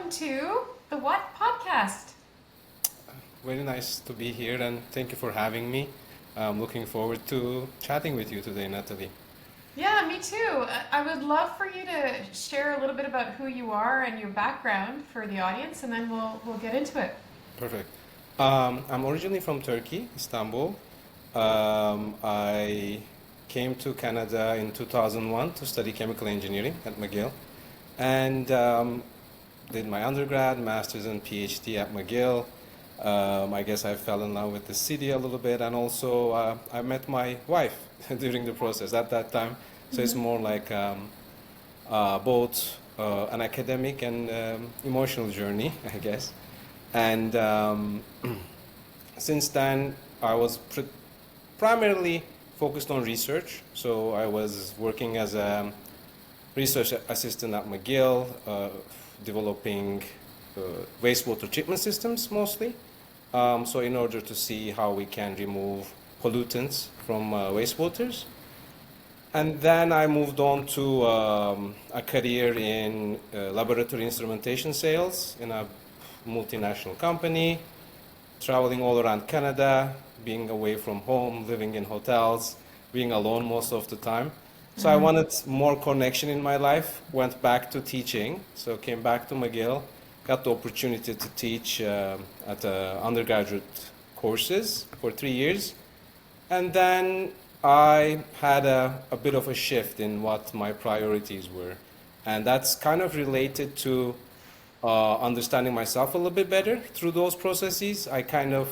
welcome to the What Podcast. Very nice to be here and thank you for having me. I'm looking forward to chatting with you today, Nathalie. Yeah, me too. I would love for you to share a little bit about who you are and your background for the audience, and then we'll get into it. Perfect. I'm originally from Turkey, Istanbul. I came to Canada in 2001 to study chemical engineering at McGill and did my undergrad, master's, and PhD at McGill. I guess I fell in love with the city a little bit, and also I met my wife during the process at that time. So it's more like both an academic and emotional journey, I guess. And since then, I was primarily focused on research. So I was working as a research assistant at McGill, developing wastewater treatment systems mostly. So in order to see how we can remove pollutants from wastewaters. And then I moved on to a career in laboratory instrumentation sales in a multinational company, traveling all around Canada, being away from home, living in hotels, being alone most of the time. So I wanted more connection in my life, went back to teaching, so came back to McGill, got the opportunity to teach at undergraduate courses for 3 years. And then I had a bit of a shift in what my priorities were. And that's kind of related to understanding myself a little bit better through those processes. I kind of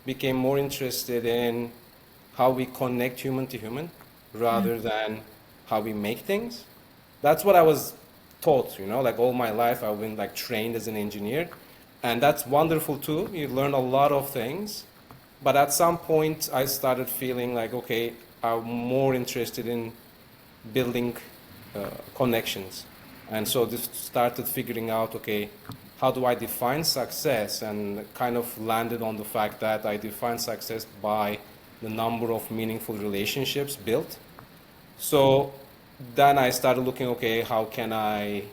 became more interested in how we connect human to human rather than how we make things. That's what I was taught, like all my life I've been like trained as an engineer, and that's wonderful too. You learn a lot of things, but at some point I started feeling like, okay, I'm more interested in building connections. And so this started figuring out, okay, how do I define success, and kind of landed on the fact that I define success by the number of meaningful relationships built. So then I started looking, okay, how can I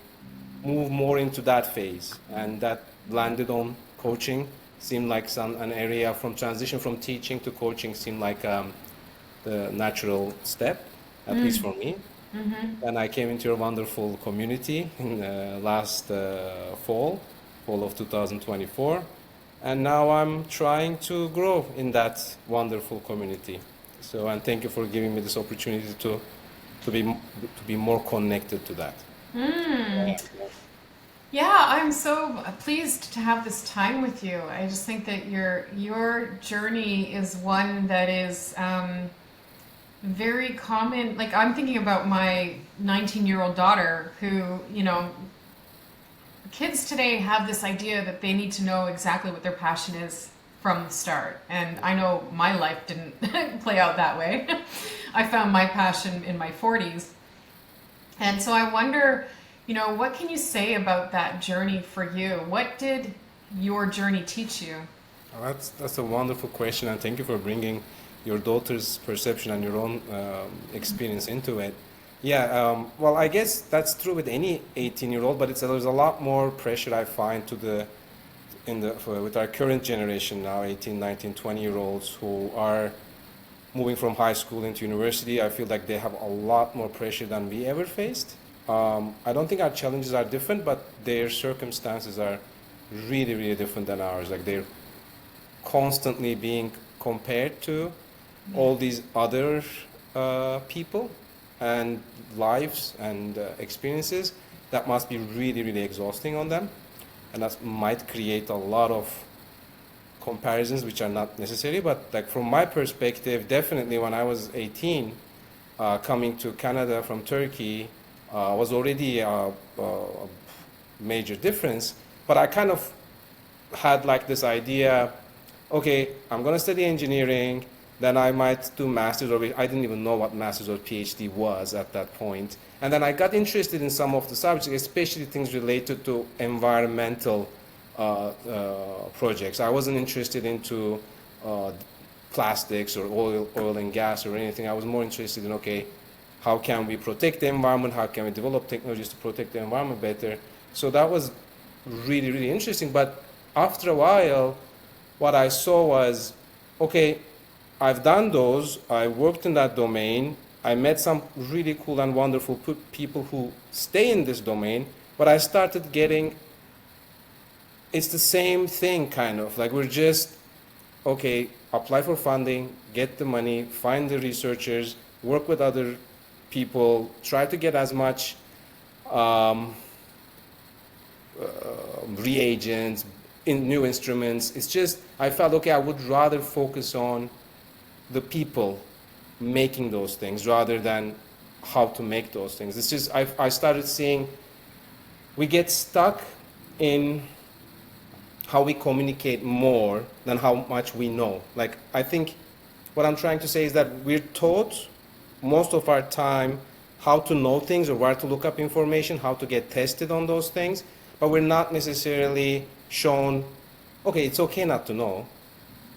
move more into that phase? And that landed on coaching. Seemed like an area from transition from teaching to coaching seemed like the natural step, at least for me. And I came into your wonderful community in last fall of 2024. And now I'm trying to grow in that wonderful community. So, and thank you for giving me this opportunity to be more connected to that. Yeah, I'm so pleased to have this time with you. I just think that your journey is one that is very common. Like, I'm thinking about my 19-year-old daughter who, kids today have this idea that they need to know exactly what their passion is from the start. And I know my life didn't play out that way. I found my passion in my 40s. And so I wonder, what can you say about that journey for you? What did your journey teach you? Well, that's a wonderful question, and thank you for bringing your daughter's perception and your own experience into it. Yeah, well, I guess that's true with any 18-year-old, but there's a lot more pressure I find with our current generation now, 18, 19, 20-year-olds who are moving from high school into university. I feel like they have a lot more pressure than we ever faced. I don't think our challenges are different, but their circumstances are really, really different than ours. Like, they're constantly being compared to all these other people and lives and experiences that must be really, really exhausting on them. And that might create a lot of comparisons which are not necessary. But like, from my perspective, definitely when I was 18, coming to Canada from Turkey was already a major difference. But I kind of had like this idea, okay, I'm going to study engineering, then I might do master's, or I didn't even know what master's or PhD was at that point. And then I got interested in some of the subjects, especially things related to environmental projects. I wasn't interested into plastics or oil and gas or anything. I was more interested in, okay, how can we protect the environment? How can we develop technologies to protect the environment better? So that was really, really interesting. But after a while, what I saw was, okay, I've done those, I worked in that domain, I met some really cool and wonderful people who stay in this domain, but I started getting, it's the same thing kind of, like we're just, okay, apply for funding, get the money, find the researchers, work with other people, try to get as much reagents, new instruments. It's just, I felt, okay, I would rather focus on the people making those things rather than how to make those things. It's just, I started seeing we get stuck in how we communicate more than how much we know. Like, I think what I'm trying to say is that we're taught most of our time how to know things or where to look up information, how to get tested on those things, but we're not necessarily shown, okay, it's okay not to know,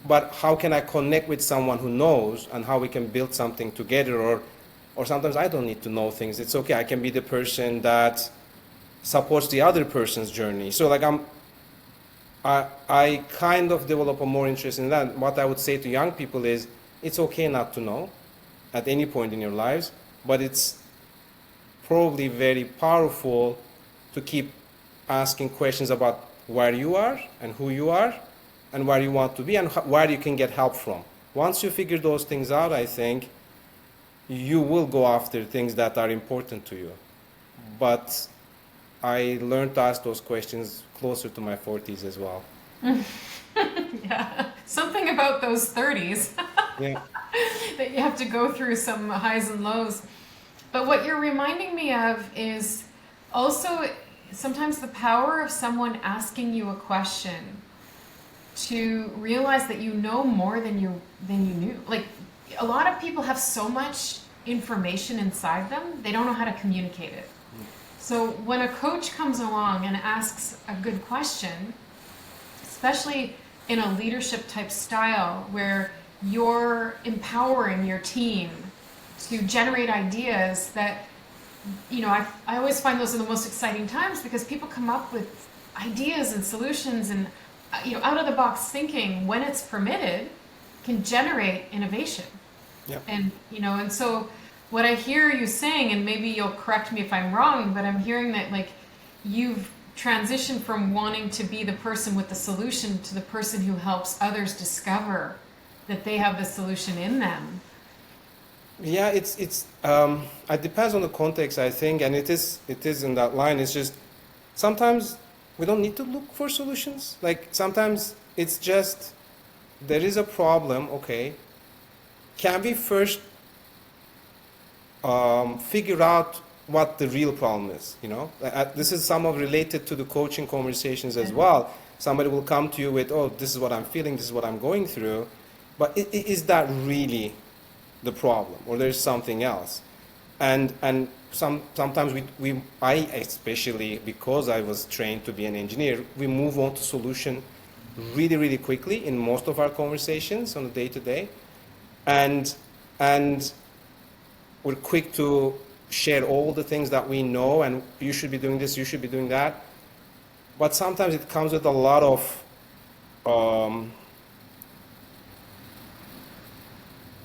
but how can I connect with someone who knows and how we can build something together, or sometimes I don't need to know things. It's okay, I can be the person that supports the other person's journey. So like I kind of develop a more interest in that. What I would say to young people is, it's okay not to know at any point in your lives, but it's probably very powerful to keep asking questions about where you are and who you are and where you want to be and where you can get help from. Once you figure those things out, I think you will go after things that are important to you. But I learned to ask those questions closer to my 40s as well. Yeah, something about those 30s. Yeah. That you have to go through some highs and lows. But what you're reminding me of is also sometimes the power of someone asking you a question to realize that you know more than you knew. Like, a lot of people have so much information inside them, they don't know how to communicate it. So when a coach comes along and asks a good question, especially in a leadership type style where you're empowering your team to generate ideas that, you know, I always find those are the most exciting times because people come up with ideas and solutions and, you know, out of the box thinking, when it's permitted, can generate innovation. Yeah. And, you know, and so what I hear you saying, and maybe you'll correct me if I'm wrong, but I'm hearing that like you've transitioned from wanting to be the person with the solution to the person who helps others discover that they have the solution in them. Yeah, it depends on the context, I think, and it is in that line. It's just sometimes we don't need to look for solutions. Like sometimes it's just there is a problem. Okay, can we first figure out what the real problem is? You know, this is somewhat related to the coaching conversations as well. Somebody will come to you with, oh, this is what I'm feeling, this is what I'm going through, but is that really the problem, or there's something else? And sometimes I especially because I was trained to be an engineer, we move on to solution really, really quickly in most of our conversations on a day-to-day, and we're quick to share all the things that we know, and you should be doing this, you should be doing that. But sometimes it comes with a lot of,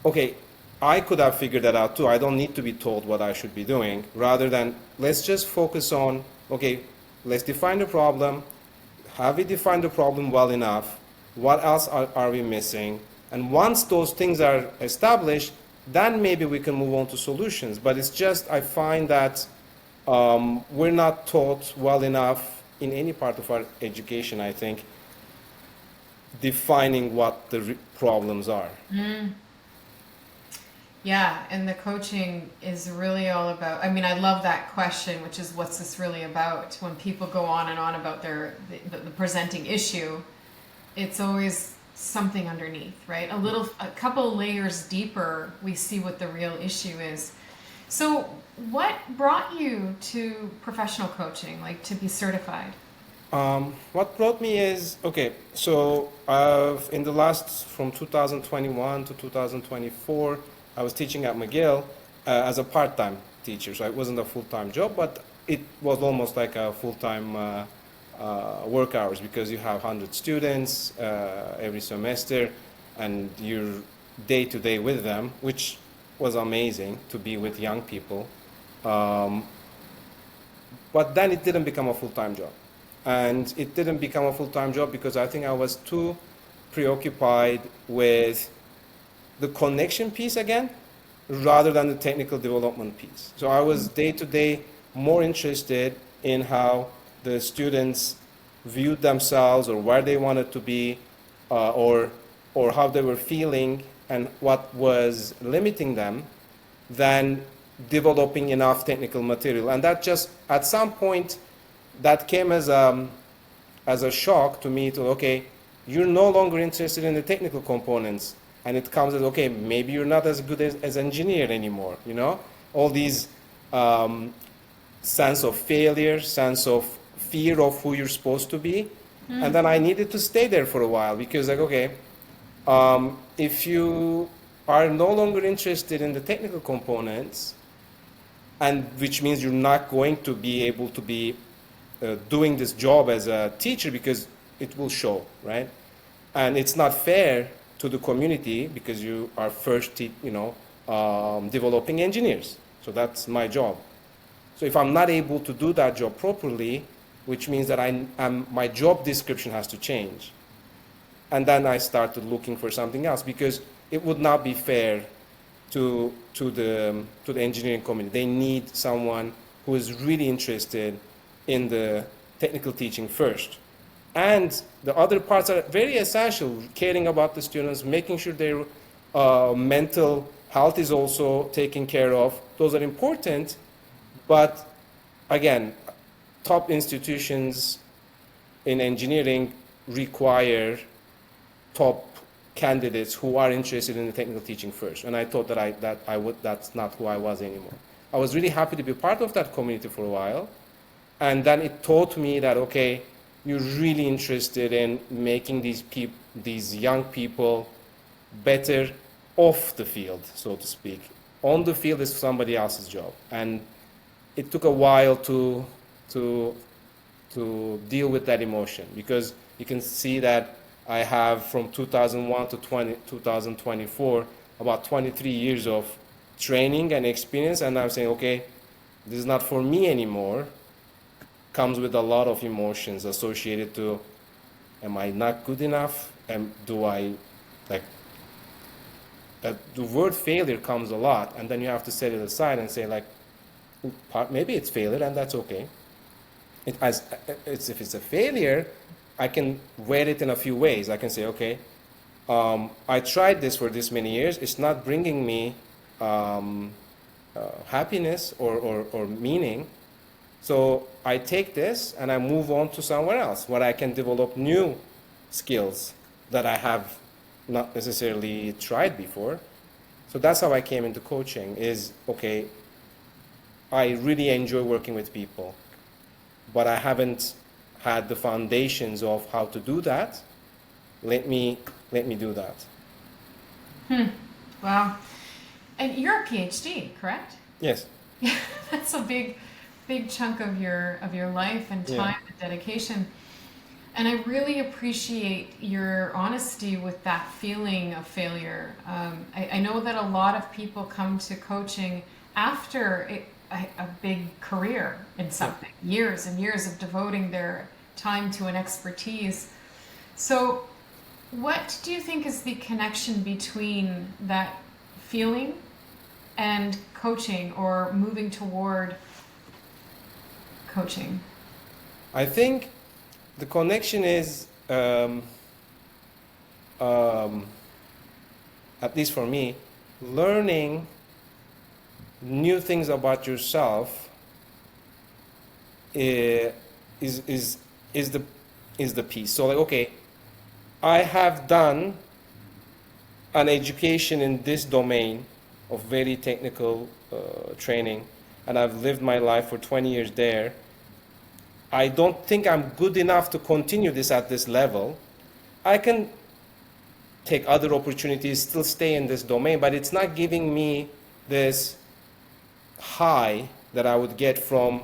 okay, I could have figured that out too. I don't need to be told what I should be doing, rather than let's just focus on, okay, let's define the problem. Have we defined the problem well enough? What else are we missing? And once those things are established, then maybe we can move on to solutions. But it's just, I find that we're not taught well enough in any part of our education, I think, defining what the problems are. Mm. Yeah, and the coaching is really all about, I mean, I love that question, which is what's this really about? When people go on and on about the presenting issue, it's always something underneath, right? A couple layers deeper, we see what the real issue is. So what brought you to professional coaching, like to be certified? What brought me is, okay, so in the last, from 2021 to 2024, I was teaching at McGill as a part-time teacher, so it wasn't a full-time job, but it was almost like a full-time work hours because you have 100 students every semester and you're day to day with them, which was amazing to be with young people. But then it didn't become a full-time job. And it didn't become a full-time job because I think I was too preoccupied with the connection piece again, rather than the technical development piece. So I was day to day more interested in how the students viewed themselves or where they wanted to be, or how they were feeling and what was limiting them, than developing enough technical material. And that just, at some point, that came as a shock to me, to, okay, you're no longer interested in the technical components. And it comes as, okay, maybe you're not as good as engineer anymore, you know? All these sense of failure, sense of fear of who you're supposed to be. And then I needed to stay there for a while because, like, okay, if you are no longer interested in the technical components, and which means you're not going to be able to be doing this job as a teacher because it will show, right? And it's not fair to the community because you are first, developing engineers. So that's my job. So if I'm not able to do that job properly, which means that my job description has to change. And then I started looking for something else because it would not be fair to the engineering community. They need someone who is really interested in the technical teaching first. And the other parts are very essential, caring about the students, making sure their mental health is also taken care of. Those are important, but again, top institutions in engineering require top candidates who are interested in the technical teaching first. And I thought that's not who I was anymore. I was really happy to be part of that community for a while. And then it taught me that, okay, you're really interested in making these young people better off the field, so to speak. On the field is somebody else's job. And it took a while to deal with that emotion, because you can see that I have, from 2001 to 2024, about 23 years of training and experience, and I'm saying, okay, this is not for me anymore. Comes with a lot of emotions associated to, am I not good enough? The word failure comes a lot, and then you have to set it aside and say, like, maybe it's failure, and that's okay. If it's a failure, I can wear it in a few ways. I can say, okay, I tried this for this many years. It's not bringing me happiness or meaning. So I take this and I move on to somewhere else where I can develop new skills that I have not necessarily tried before. So that's how I came into coaching, is, okay, I really enjoy working with people, but I haven't had the foundations of how to do that. Let me do that. Wow. And you're a PhD, correct? Yes. That's a big chunk of your life and time and dedication. And I really appreciate your honesty with that feeling of failure. I know that a lot of people come to coaching after a big career in something, years and years of devoting their time to an expertise. So what do you think is the connection between that feeling and coaching, or moving toward coaching? I think the connection is, at least for me, learning new things about yourself is the piece. So, like, okay, I have done an education in this domain of very technical training, and I've lived my life for 20 years there. I don't think I'm good enough to continue this at this level. I can take other opportunities, still stay in this domain, but it's not giving me this high that I would get from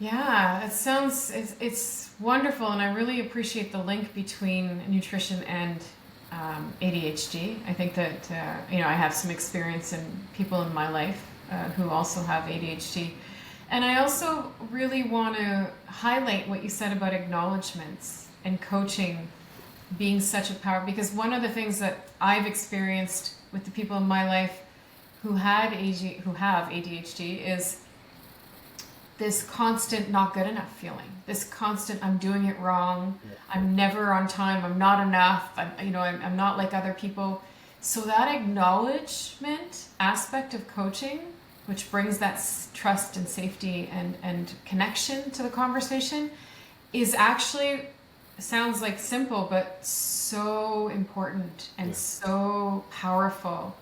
Yeah, it's wonderful, and I really appreciate the link between nutrition and ADHD. I think that I have some experience in people in my life who also have ADHD, and I also really want to highlight what you said about acknowledgments and coaching being such a power, because one of the things that I've experienced with the people in my life who have ADHD is this constant not good enough feeling, this constant I'm doing it wrong, I'm never on time, I'm not enough, I'm not like other people. So that acknowledgement aspect of coaching, which brings that trust and safety and connection to the conversation, is actually, sounds like simple, but so important and so powerful.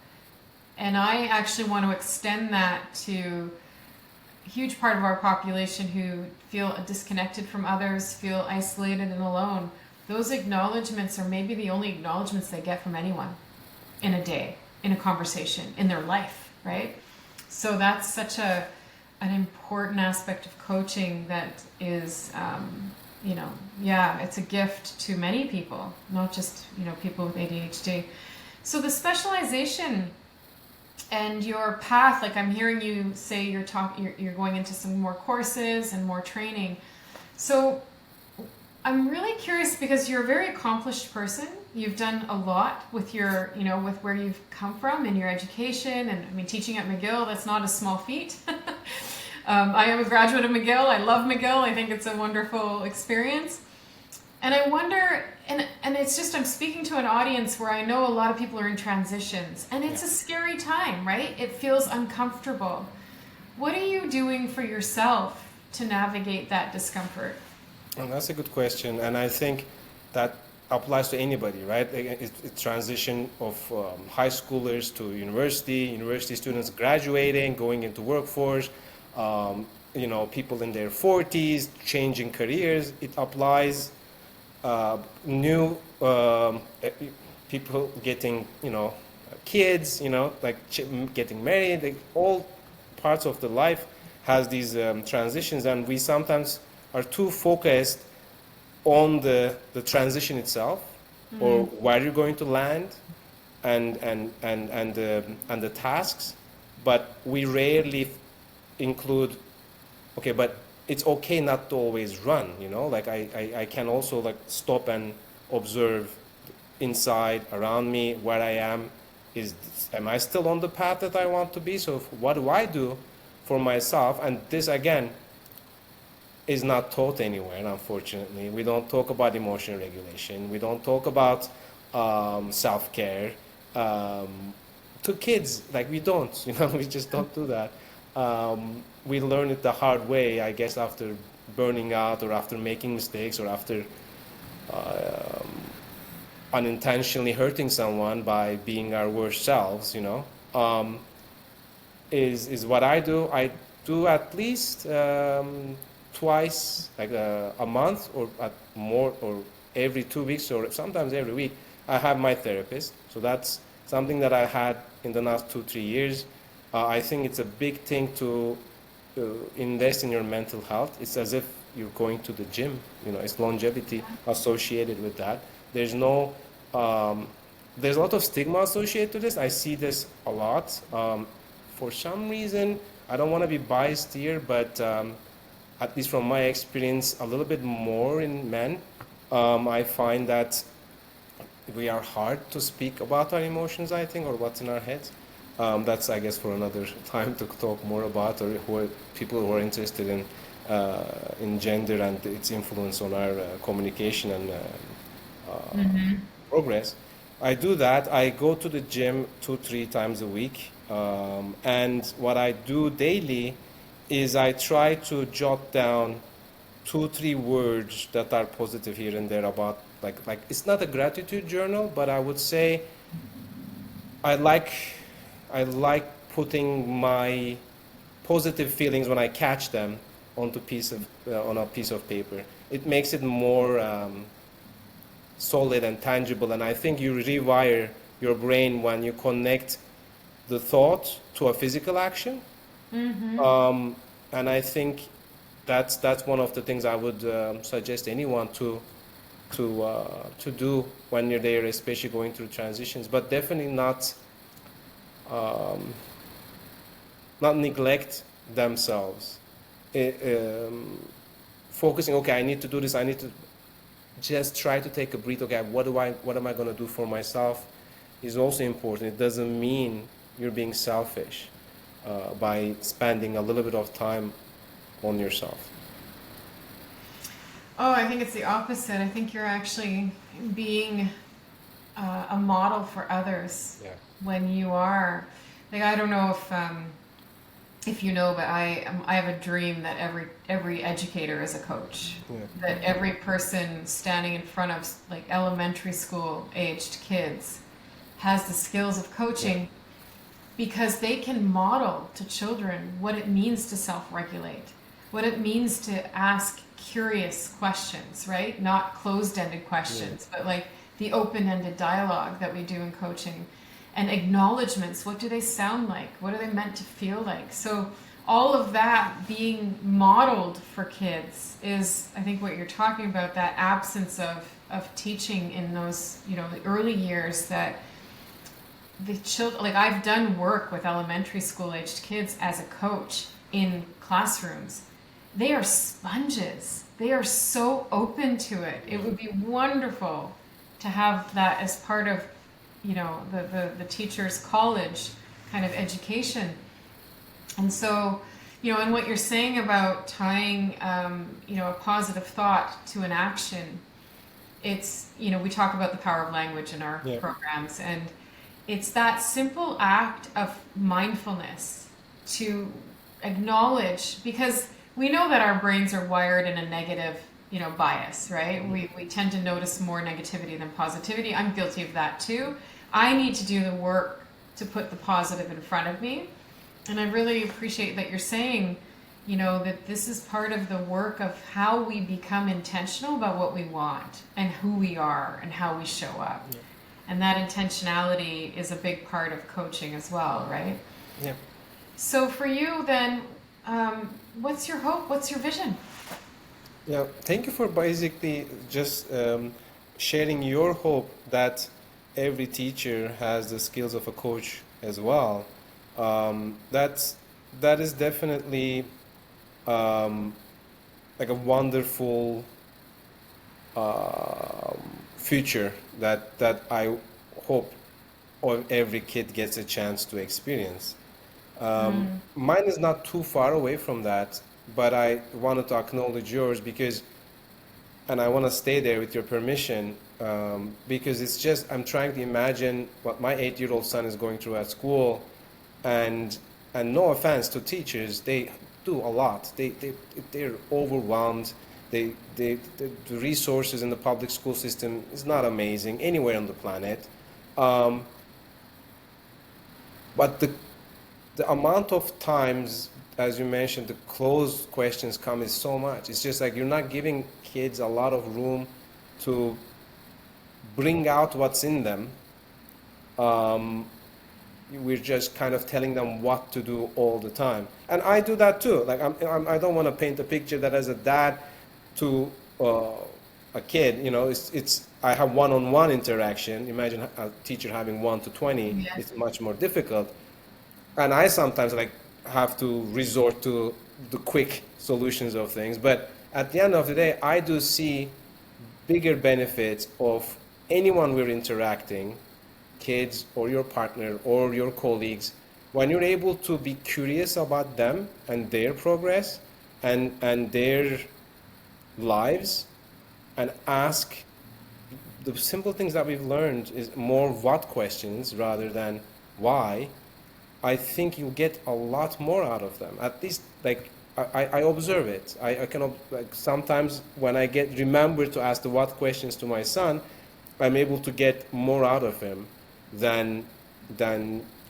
And I actually want to extend that to huge part of our population who feel disconnected from others, feel isolated and alone. Those acknowledgments are maybe the only acknowledgments they get from anyone in a day, in a conversation, in their life, right? So that's such an important aspect of coaching that is, it's a gift to many people, not just, people with ADHD. So the specialization and your path, like I'm hearing you say you're going into some more courses and more training. So I'm really curious because you're a very accomplished person. You've done a lot with your, with where you've come from in your education. And I mean, teaching at McGill, that's not a small feat. I am a graduate of McGill. I love McGill. I think it's a wonderful experience. And I wonder, and it's just, I'm speaking to an audience where I know a lot of people are in transitions, and it's a scary time, right? It feels uncomfortable. What are you doing for yourself to navigate that discomfort? Well, that's a good question, and I think that applies to anybody, right? It's transition of high schoolers to university students graduating, going into workforce, people in their 40s, changing careers. It applies new people getting, kids, getting married. All parts of the life has these transitions, and we sometimes are too focused on the transition itself, or where you're going to land, and the tasks, but we rarely include, okay, but it's okay not to always run, I can also stop and observe inside, around me, where I am. Am I still on the path that I want to be? So what do I do for myself? And this again is not taught anywhere, unfortunately. We don't talk about emotional regulation. We don't talk about self-care. To kids, we don't, we just don't do that. We learn it the hard way, I guess, after burning out, or after making mistakes, or after unintentionally hurting someone by being our worst selves, is what I do. I do at least twice, a month, or at more, or every 2 weeks, or sometimes every week, I have my therapist. So that's something that I had in the last 2-3 years. I think it's a big thing to invest in your mental health. It's as if you're going to the gym. It's longevity associated with that. There's a lot of stigma associated to this. I see this a lot. For some reason, I don't want to be biased here, but at least from my experience, a little bit more in men. I find that we are hard to speak about our emotions, I think, or what's in our heads. That's, I guess, for another time to talk more about, or people who are interested in gender and its influence on our communication and progress. I do that. I go to the gym 2-3 times a week, and what I do daily is I try to jot down 2-3 words that are positive here and there about, like it's not a gratitude journal, but I would say I like putting my positive feelings when I catch them on a piece of paper. It makes it more solid and tangible, and I think you rewire your brain when you connect the thought to a physical action. And I think that's one of the things I would suggest anyone to do when you're there, especially going through transitions. But definitely not neglect themselves. Focusing, okay, I need to do this. I need to just try to take a breath. Okay, what am I going to do for myself? Is also important. It doesn't mean you're being selfish by spending a little bit of time on yourself. Oh, I think it's the opposite. I think you're actually being a model for others Yeah. when you are. Like, I don't know if you know, but I have a dream that every educator is a coach. Yeah. That every person standing in front of like elementary school aged kids has the skills of coaching, because they can model to children what it means to self-regulate, what it means to ask curious questions, right? Not closed-ended questions, but like the open-ended dialogue that we do in coaching. And acknowledgments, what do they sound like? What are they meant to feel like? So all of that being modeled for kids is, I think, what you're talking about, that absence of teaching in those, the early years, that the children, like I've done work with elementary school aged kids as a coach in classrooms. They are sponges. They are so open to it. It would be wonderful to have that as part of, the teacher's college kind of education. And so, and what you're saying about tying, a positive thought to an action, it's, we talk about the power of language in our programs, and it's that simple act of mindfulness to acknowledge, because we know that our brains are wired in a negative, bias, right? We tend to notice more negativity than positivity. I'm guilty of that too. I need to do the work to put the positive in front of me. And I really appreciate that you're saying, that this is part of the work of how we become intentional about what we want and who we are and how we show up. Yeah. And that intentionality is a big part of coaching as well, right? Yeah. So for you then, what's your hope? What's your vision? Yeah, thank you for basically just sharing your hope that every teacher has the skills of a coach as well. That is definitely like a wonderful future that I hope every kid gets a chance to experience. Mine is not too far away from that, but I wanted to acknowledge yours and I want to stay there with your permission, because it's just, I'm trying to imagine what my 8-year-old son is going through at school, and no offense to teachers, they do a lot. They're overwhelmed. The resources in the public school system is not amazing anywhere on the planet. But the amount of times, as you mentioned, the closed questions come is so much. It's just like you're not giving kids a lot of room to bring out what's in them. We're just kind of telling them what to do all the time. And I do that too. Like I don't want to paint a picture that as a dad to a kid, I have one-on-one interaction. Imagine a teacher having 1 to 20. Yes. It's much more difficult. And I sometimes have to resort to the quick solutions of things. But at the end of the day, I do see bigger benefits of anyone we're interacting, kids or your partner or your colleagues, when you're able to be curious about them and their progress and their lives, and ask the simple things that we've learned is more what questions rather than why. I think you get a lot more out of them. At least, I observe it. I can, sometimes when I remember to ask the what questions to my son, I'm able to get more out of him than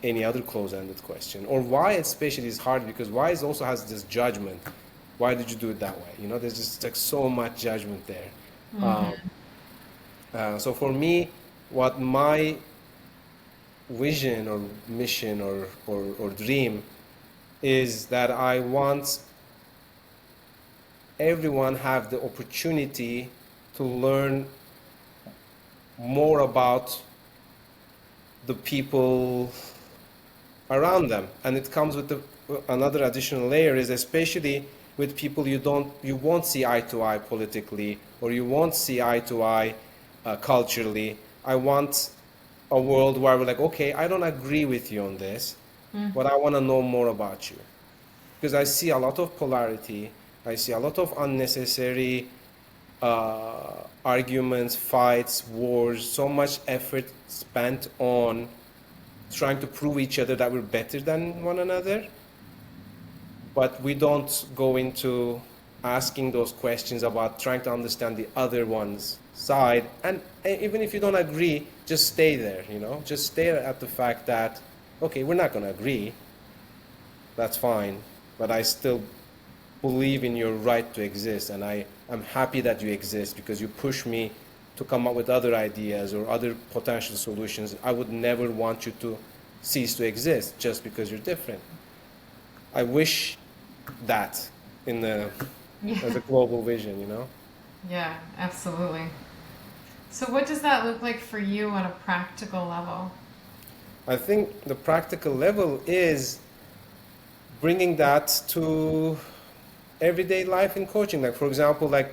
any other close-ended question. Or why especially is hard, because why also has this judgment. Why did you do it that way? There's just so much judgment there. Mm-hmm. So for me, what my vision or mission or dream is that I want everyone have the opportunity to learn more about the people around them. And it comes with another additional layer, is especially with people you won't see eye to eye politically, or you won't see eye to eye culturally. I want a world where we're like, okay, I don't agree with you on this, but I want to know more about you. Because I see a lot of polarity, I see a lot of unnecessary arguments, fights, wars, so much effort spent on trying to prove each other that we're better than one another, but we don't go into asking those questions about trying to understand the other one's side. And even if you don't agree, just stay there, just stay at the fact that, okay, we're not going to agree, that's fine, but I still believe in your right to exist, and I'm happy that you exist because you push me to come up with other ideas or other potential solutions. I would never want you to cease to exist just because you're different. I wish that as a global vision, Yeah, absolutely. So what does that look like for you on a practical level? I think the practical level is bringing that to everyday life in coaching. Like, for example, I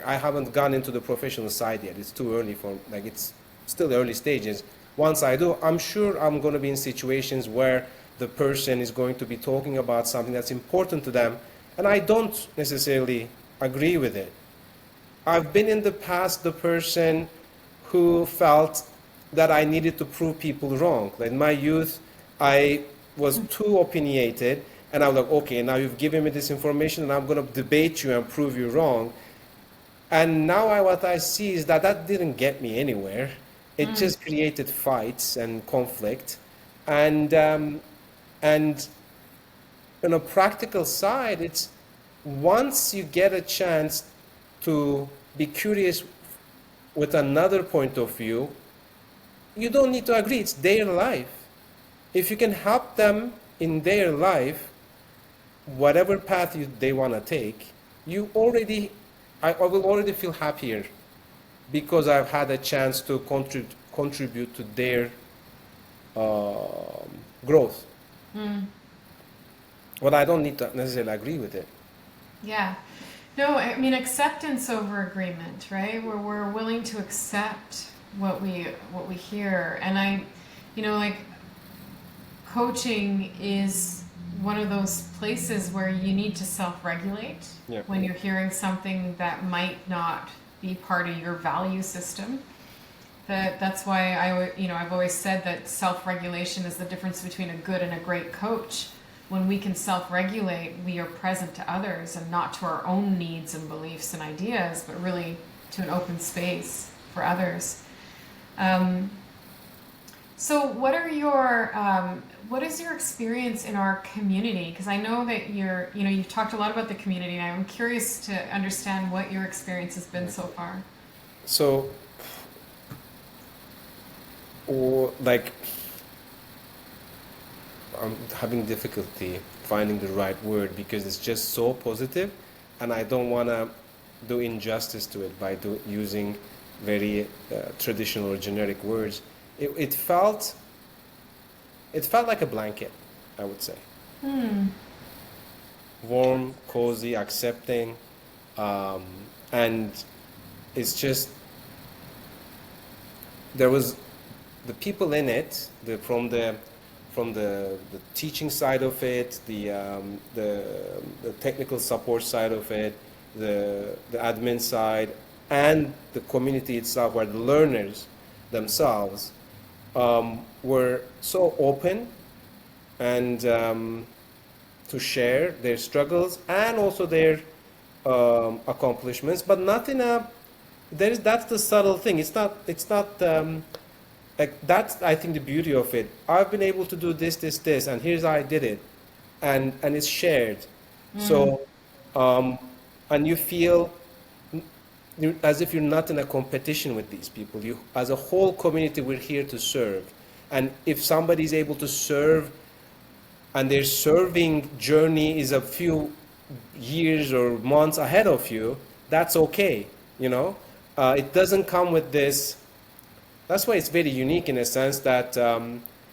haven't gone into the professional side yet. It's too early it's still early stages. Once I do, I'm sure I'm going to be in situations where the person is going to be talking about something that's important to them, and I don't necessarily agree with it. I've been in the past the person who felt that I needed to prove people wrong. Like in my youth, I was too opinionated, and I was like, okay, now you've given me this information, and I'm going to debate you and prove you wrong. And now what I see is that didn't get me anywhere. It just created fights and conflict. And on a practical side, it's once you get a chance to be curious with another point of view, you don't need to agree. It's their life. If you can help them in their life, whatever path they want to take, I will already feel happier because I've had a chance to contribute to their growth. But I don't need to necessarily agree with it. Yeah. No, I mean acceptance over agreement, right? Where we're willing to accept what we hear. And coaching is one of those places where you need to self-regulate when you're hearing something that might not be part of your value system. That's why I've always said that self-regulation is the difference between a good and a great coach. When we can self-regulate, we are present to others and not to our own needs and beliefs and ideas, but really to an open space for others. So what is your experience in our community? Because I know that you've talked a lot about the community, and I'm curious to understand what your experience has been so far. So, I'm having difficulty finding the right word because it's just so positive, and I don't want to do injustice to it by using very traditional or generic words. It felt like a blanket, I would say. Warm, cozy, accepting, and it's just there was the people in it, from the teaching side of it, the technical support side of it, the admin side, and the community itself, where the learners themselves were so open and to share their struggles and also their accomplishments, but not in that's the subtle thing. It's not that's, I think, the beauty of it. I've been able to do this, and here's how I did it, and it's shared. So, and you feel as if you're not in a competition with these people. You, as a whole community, we're here to serve. And if somebody's able to serve, and their serving journey is a few years or months ahead of you, that's okay, you know. It doesn't come with this. That's why it's very unique in a sense that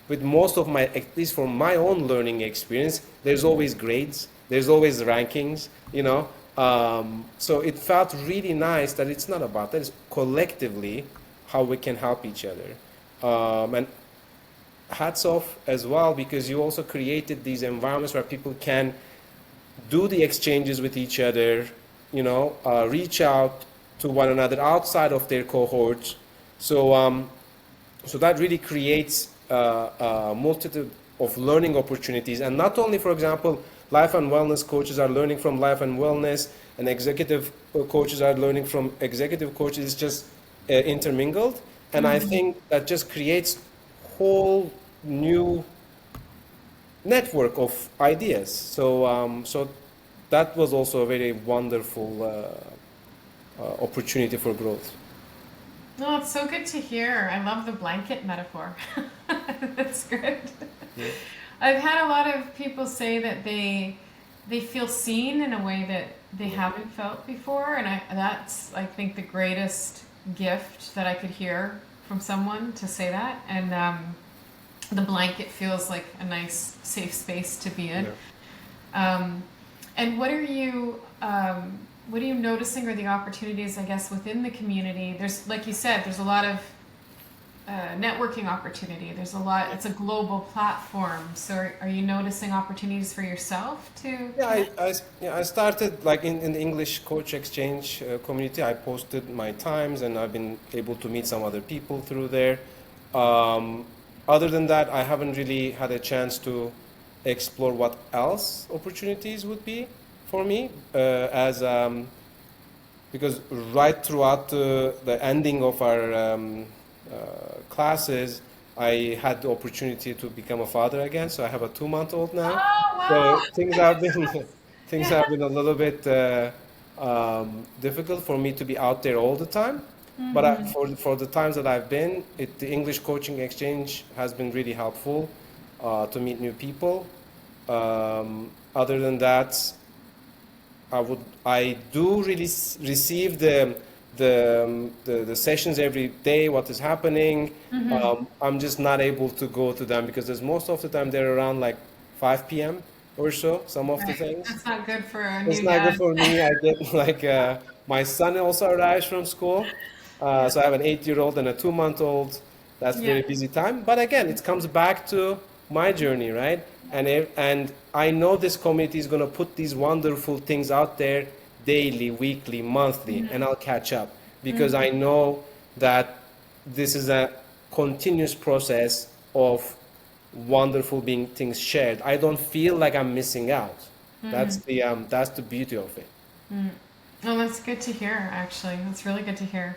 with most of my, at least from my own learning experience, there's always grades, there's always rankings, you know. So it felt really nice that it's not about that, it's collectively how we can help each other. And hats off as well, because you also created these environments where people can do the exchanges with each other, you know, reach out to one another outside of their cohorts. So, so that really creates a multitude of learning opportunities. And not only, for example, life and wellness coaches are learning from life and wellness, and executive coaches are learning from executive coaches. It's just intermingled. And I think that just creates whole new network of ideas. So, so that was also a very wonderful opportunity for growth. No, it's so good to hear. I love the blanket metaphor. That's good. Yeah. I've had a lot of people say that they feel seen in a way that they haven't felt before, and that's, I think, the greatest gift that I could hear from someone, to say that. And the blanket feels like a nice, safe space to be in. Yeah. And what are you noticing are the opportunities, I guess, within the community? There's, like you said, there's a lot of networking opportunity. There's a lot. It's a global platform. So are you noticing opportunities for yourself to? Yeah, I started like in the English Coach Exchange community. I posted my times, and I've been able to meet some other people through there. Other than that, I haven't really had a chance to explore what else opportunities would be for me, because right throughout the ending of our classes, I had the opportunity to become a father again. So I have a 2-month-old now. Oh, wow. So things have been things have been a little bit difficult for me to be out there all the time. But for the times that I've been, the English Coaching Exchange has been really helpful to meet new people. Other than that, I do really receive the sessions every day, what is happening. I'm just not able to go to them because there's most of the time they're around like 5 p.m. or so, some of the things. That's not good for a new It's not dad. good for me. I get like, my son also arrives from school. So I have an 8-year-old and a 2-month-old. That's very busy time. But again, it comes back to my journey, right? And I know this community is going to put these wonderful things out there daily, weekly, monthly, and I'll catch up because I know that this is a continuous process of wonderful being things shared. I don't feel like I'm missing out. That's the beauty of it. Oh, that's good to hear, actually. That's really good to hear.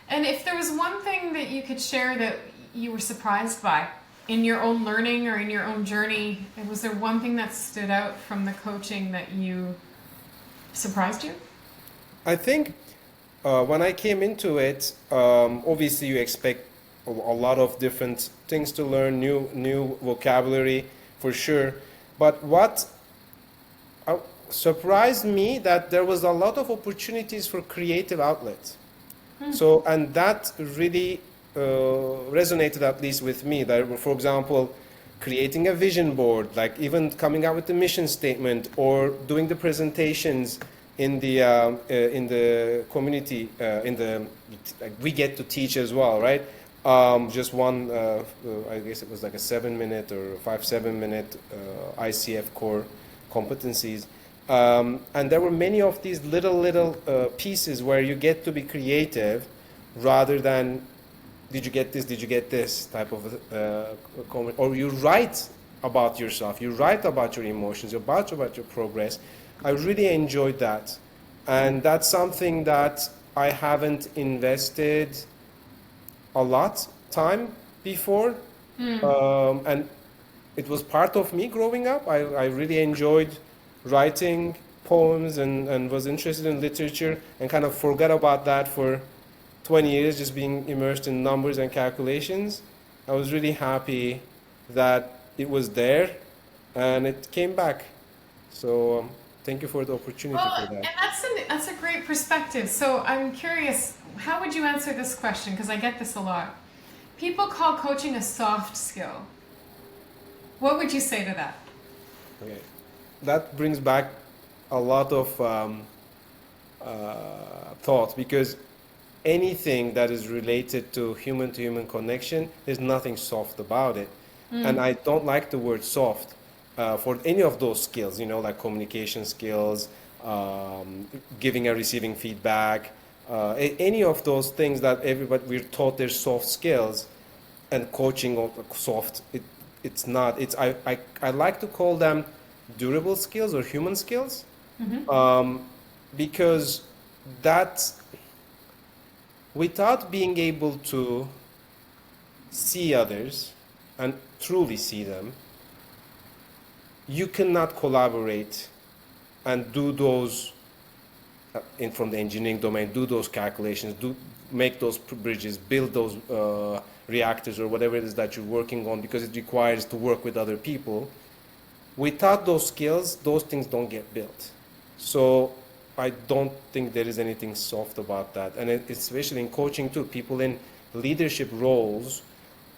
And if there was one thing that you could share that you were surprised by in your own learning or in your own journey, was there one thing that stood out from the coaching that you surprised you? I think when I came into it, obviously you expect a lot of different things to learn, new vocabulary for sure. But what surprised me that there was a lot of opportunities for creative outlets. So, and that really resonated at least with me. That, for example, creating a vision board, like even coming out with the mission statement or doing the presentations in the community, like we get to teach as well, right? Just one, I guess it was like a 7-minute or 7-minute ICF core competencies. And there were many of these little pieces where you get to be creative rather than did you get this type of comment. Or you write about yourself, you write about your emotions, about your progress. I really enjoyed that. And that's something that I haven't invested a lot time before. And it was part of me growing up. I really enjoyed writing poems and was interested in literature and kind of forgot about that for 20 years, just being immersed in numbers and calculations. I was really happy that it was there and it came back. So thank you for the opportunity Well, for and that. that's a great perspective. So I'm curious, how would you answer this question? Because I get this a lot. People call coaching a soft skill. What would you say to that? Okay. That brings back a lot of thought, because anything that is related to human connection, there's nothing soft about it. And I don't like the word soft for any of those skills, you know, like communication skills, giving and receiving feedback, any of those things that everybody, we're taught they're soft skills, and coaching of soft, it's not. I like to call them durable skills or human skills, because that's without being able to see others and truly see them, you cannot collaborate and do those from the engineering domain, do those calculations, make those bridges, build those reactors or whatever it is that you're working on, because it requires to work with other people. Without those skills, those things don't get built. So I don't think there is anything soft about that. And especially in coaching too, people in leadership roles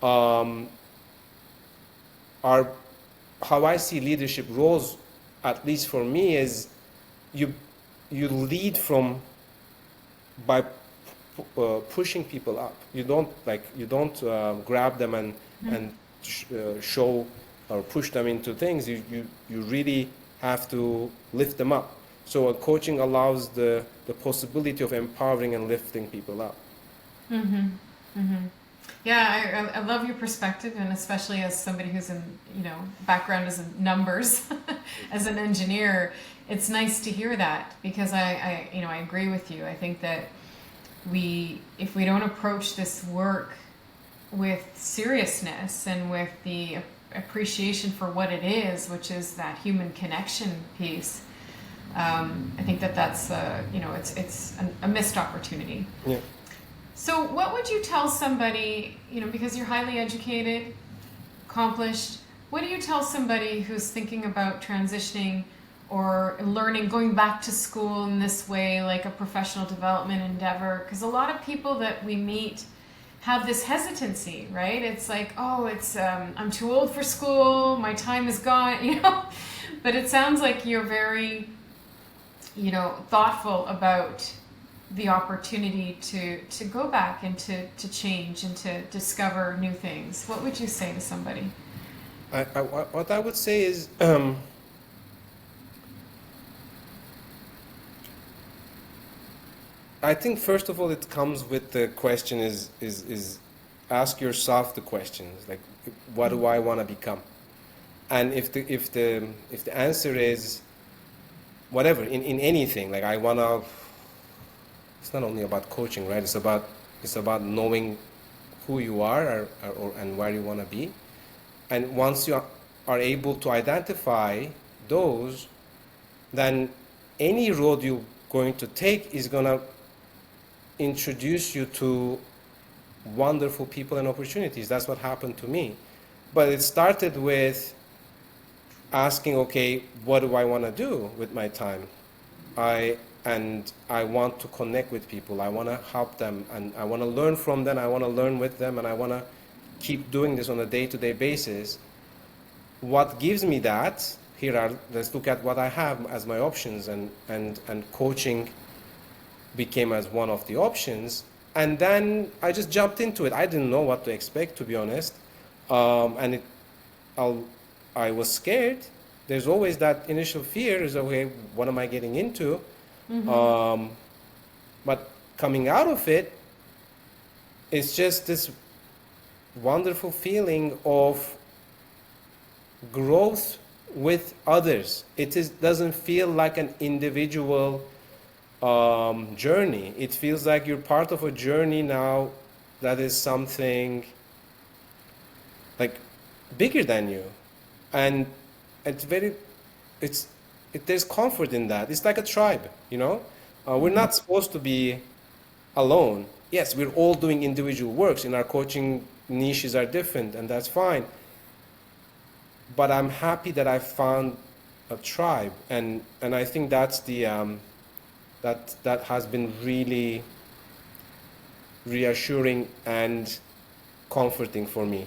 are, how I see leadership roles, at least for me, is you lead by pushing people up. You don't grab them and show or push them into things. You really have to lift them up. So coaching allows the possibility of empowering and lifting people up. Yeah, I love your perspective, and especially as somebody who's in, background as in numbers, as an engineer, it's nice to hear that, because I agree with you. I think that if we don't approach this work with seriousness and with the appreciation for what it is, which is that human connection piece, I think that's it's a missed opportunity. Yeah. So what would you tell somebody, because you're highly educated, accomplished, what do you tell somebody who's thinking about transitioning or learning, going back to school in this way, like a professional development endeavor? Because a lot of people that we meet have this hesitancy, right? It's like, oh, I'm too old for school, my time is gone, But it sounds like you're very, thoughtful about the opportunity to go back and to change and to discover new things. What would you say to somebody? What I would say is, I think first of all it comes with the question is ask yourself the questions, like, what do I want to become? And if the answer is whatever, in anything, like I want to, it's not only about coaching, right? It's about knowing who you are and where you want to be. And once you are able to identify those, then any road you're going to take is going to introduce you to wonderful people and opportunities. That's what happened to me. But it started with asking, okay, what do I want to do with my time? I want to connect with people. I want to help them, and I want to learn from them. I want to learn with them, and I want to keep doing this on a day-to-day basis. What gives me that? Let's look at what I have as my options, and coaching became as one of the options. And then I just jumped into it. I didn't know what to expect, to be honest. I was scared. There's always that initial fear, is, okay, what am I getting into? But coming out of it, it's just this wonderful feeling of growth with others. Doesn't feel like an individual journey. It feels like you're part of a journey now that is something like bigger than you, and there's comfort in that. It's like a tribe, We're not supposed to be alone. Yes, we're all doing individual works, and our coaching niches are different, and that's fine. But I'm happy that I found a tribe, and I think that's the that has been really reassuring and comforting for me.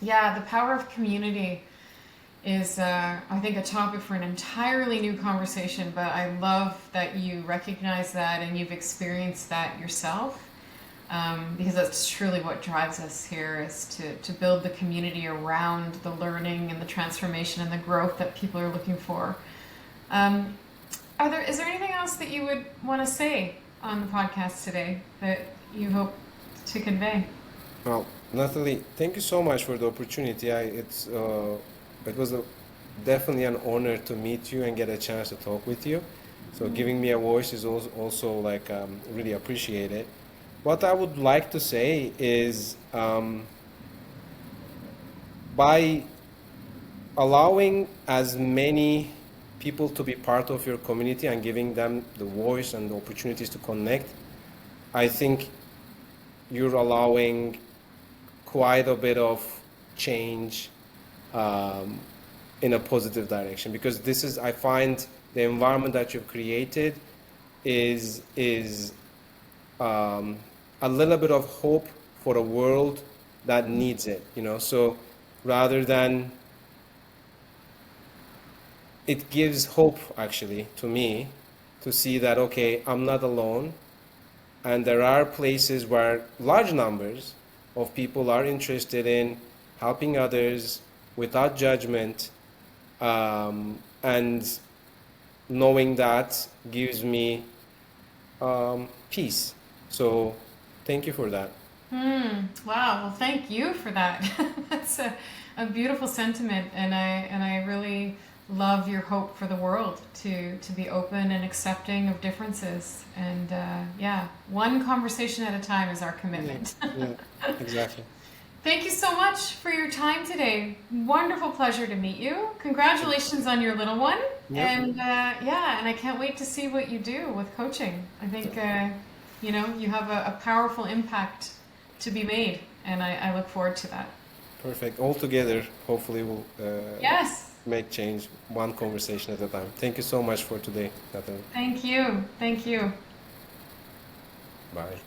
Yeah, the power of community is, I think, a topic for an entirely new conversation, but I love that you recognize that and you've experienced that yourself, because that's truly what drives us here, is to build the community around the learning and the transformation and the growth that people are looking for. Is there anything else that you would want to say on the podcast today that you hope to convey? Well, Nathalie, thank you so much for the opportunity. It was definitely an honor to meet you and get a chance to talk with you. So giving me a voice is also like really appreciated. What I would like to say is by allowing as many people to be part of your community and giving them the voice and the opportunities to connect, I think you're allowing quite a bit of change in a positive direction, because I find the environment that you've created is a little bit of hope for a world that needs it, so rather than, it gives hope actually to me to see that, okay, I'm not alone, and there are places where large numbers of people are interested in helping others without judgment, and knowing that gives me peace. So thank you for that. Wow. Well, thank you for that. That's a beautiful sentiment, and I really love your hope for the world to be open and accepting of differences. And yeah, one conversation at a time is our commitment. Yeah, exactly. Thank you so much for your time today. Wonderful pleasure to meet you. Congratulations on your little one. Yep. And yeah, and I can't wait to see what you do with coaching. I think you have a powerful impact to be made, and I look forward to that. Perfect. All together, hopefully we'll Yes. make change one conversation at a time. Thank you so much for today, Nathalie. Thank you. Thank you. Bye.